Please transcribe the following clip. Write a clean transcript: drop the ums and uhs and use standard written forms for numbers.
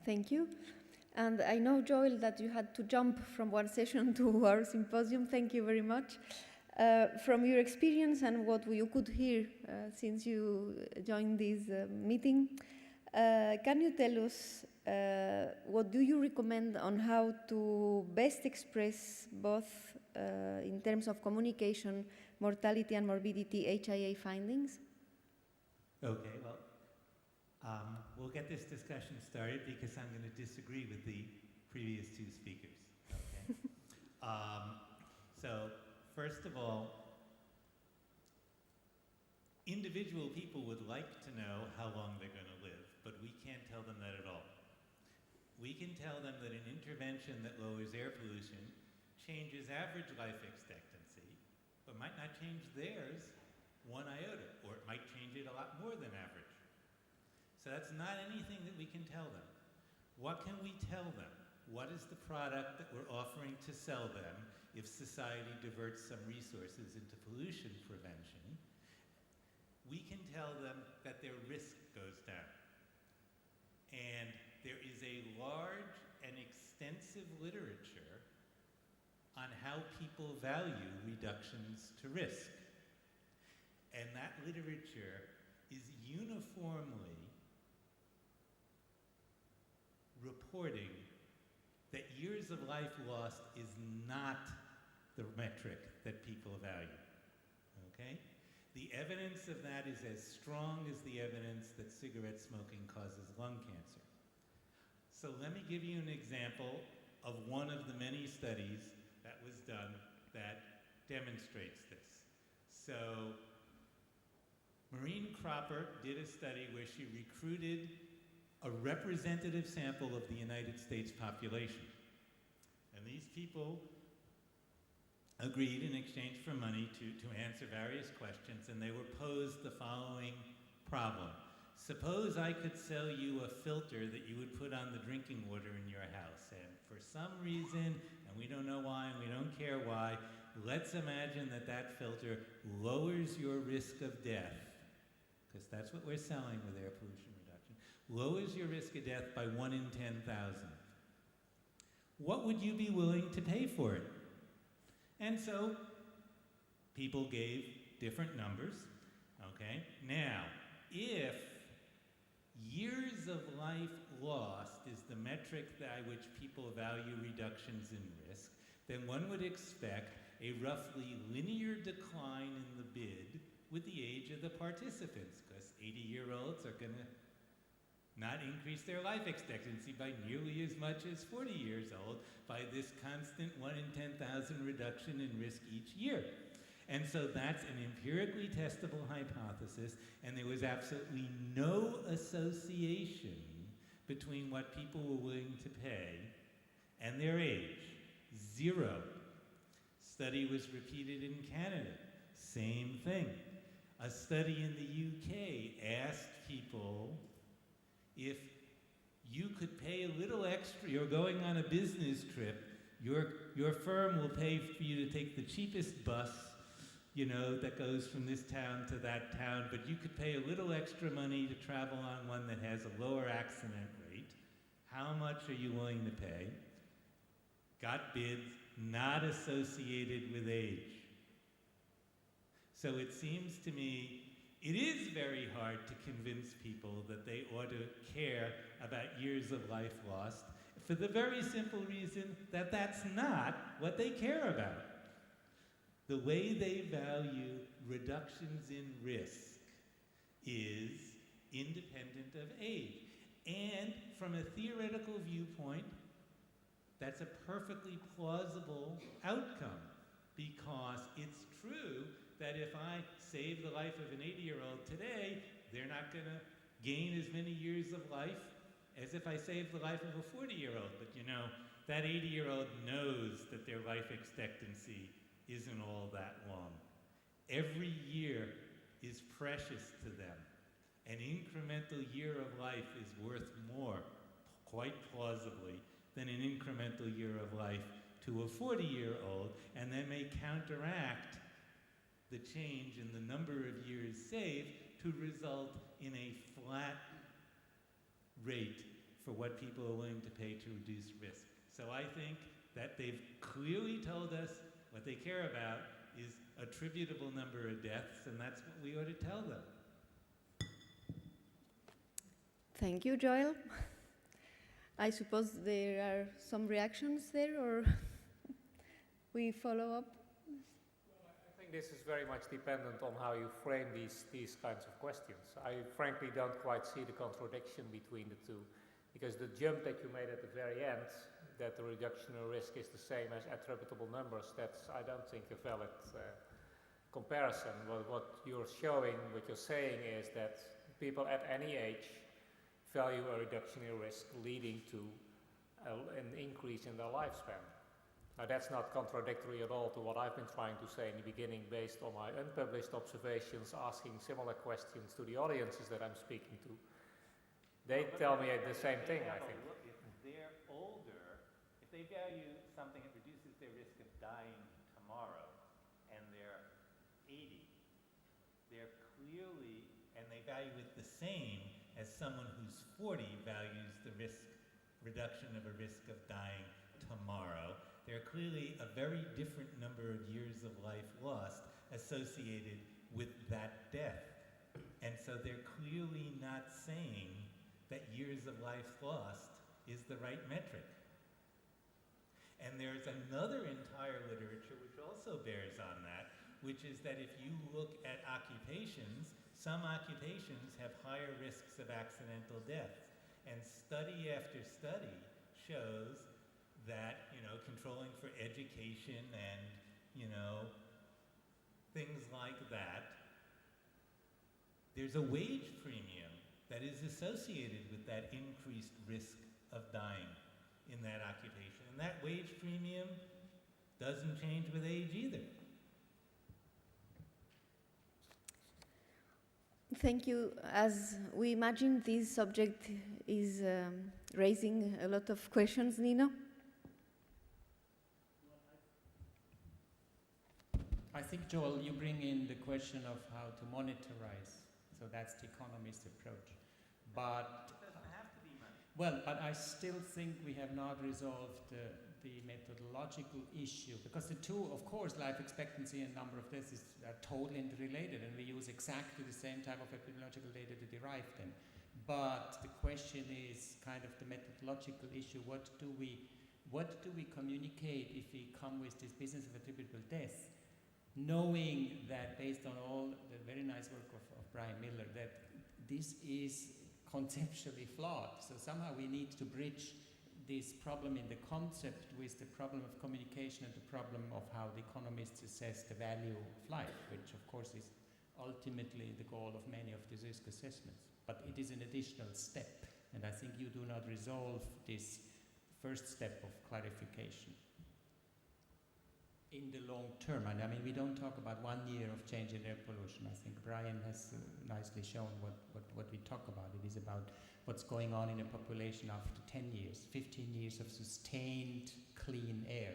Thank you. And I know, Joel, that you had to jump from one session to our symposium. Thank you very much. From your experience and what you could hear since you joined this meeting, can you tell us what do you recommend on how to best express both in terms of communication, mortality and morbidity HIA findings? Okay, well, we'll get this discussion started because I'm going to disagree with the previous two speakers. Okay? So, first of all, individual people would like to know how long they're going to live, but we can't tell them that at all. We can tell them that an intervention that lowers air pollution changes average life expectancy, but might not change theirs one iota, or it might change it a lot more than average. So that's not anything that we can tell them. What can we tell them? What is the product that we're offering to sell them if society diverts some resources into pollution prevention? We can tell them that their risk goes down. And there is a large and extensive literature on how people value reductions to risk. And that literature is uniformly reporting that years of life lost is not the metric that people value, okay? The evidence of that is as strong as the evidence that cigarette smoking causes lung cancer. So let me give you an example of one of the many studies that was done that demonstrates this. So Maureen Cropper did a study where she recruited a representative sample of the United States population. And these people agreed in exchange for money to answer various questions, and they were posed the following problem. Suppose I could sell you a filter that you would put on the drinking water in your house, and for some reason, and we don't know why, and we don't care why, let's imagine that that filter lowers your risk of death, because that's what we're selling with air pollution reduction, lowers your risk of death by 1 in 10,000. What would you be willing to pay for it? And so people gave different numbers, okay? Now, if years of life lost is the metric by which people value reductions in risk, then one would expect a roughly linear decline in the bid with the age of the participants, because 80-year-olds are going to not increase their life expectancy by nearly as much as 40 years old by this constant 1 in 10,000 reduction in risk each year. And so that's an empirically testable hypothesis, and there was absolutely no association between what people were willing to pay and their age. Zero. Study was repeated in Canada. Same thing. A study in the UK asked people if you could pay a little extra, you're going on a business trip, your firm will pay for you to take the cheapest bus, you know, that goes from this town to that town, but you could pay a little extra money to travel on one that has a lower accident rate. How much are you willing to pay? Got bids not associated with age. So it seems to me it is very hard to convince people that they ought to care about years of life lost for the very simple reason that that's not what they care about. The way they value reductions in risk is independent of age. And from a theoretical viewpoint, that's a perfectly plausible outcome, because it's true that if I save the life of an 80-year-old today, they're not going to gain as many years of life as if I save the life of a 40-year-old. But you know, that 80-year-old knows that their life expectancy isn't all that long. Every year is precious to them. An incremental year of life is worth more, quite plausibly, than an incremental year of life to a 40-year-old, and that may counteract the change in the number of years saved to result in a flat rate for what people are willing to pay to reduce risk. So I think that they've clearly told us what they care about is attributable number of deaths, and that's what we ought to tell them. Thank you, Joel. I suppose there are some reactions there, or we follow up? Well, I think this is very much dependent on how you frame these kinds of questions. I frankly don't quite see the contradiction between the two, because the jump that you made at the very end, that the reduction in risk is the same as attributable numbers, that's, I don't think, a valid comparison. What you're saying is that people at any age value a reduction in risk leading to an increase in their lifespan. Now that's not contradictory at all to what I've been trying to say in the beginning based on my unpublished observations, asking similar questions to the audiences that I'm speaking to. They tell me the same thing, I think. If they're older, if they value something that reduces their risk of dying tomorrow, and they're 80, they're clearly, and they value it the same as someone who's 40 values the reduction of a risk of dying tomorrow. There are clearly a very different number of years of life lost associated with that death. And so they're clearly not saying that years of life lost is the right metric. And there's another entire literature which also bears on that, which is that if you look at occupations, some occupations have higher risks of accidental death. And study after study shows that, controlling for education and, things like that, there's a wage premium that is associated with that increased risk of dying in that occupation. And that wage premium doesn't change with age either. Thank you. As we imagine, this subject is raising a lot of questions, Nino. I think, Joel, you bring in the question of how to monitorize. So that's the economist approach. But it doesn't have to be money. Well, but I still think we have not resolved the methodological issue, because the two, of course, life expectancy and number of deaths are totally interrelated, and we use exactly the same type of epidemiological data to derive them. But the question is kind of the methodological issue. What do we communicate if we come with this business of attributable death, knowing that based on all the very nice work of Brian Miller, that this is conceptually flawed. So somehow we need to bridge this problem in the concept with the problem of communication and the problem of how the economists assess the value of life, which of course is ultimately the goal of many of these risk assessments. But it is an additional step, and I think you do not resolve this first step of clarification in the long term. And I mean, we don't talk about 1 year of change in air pollution. I think Brian has nicely shown what we talk about. It is about what's going on in a population after 10 years, 15 years of sustained clean air.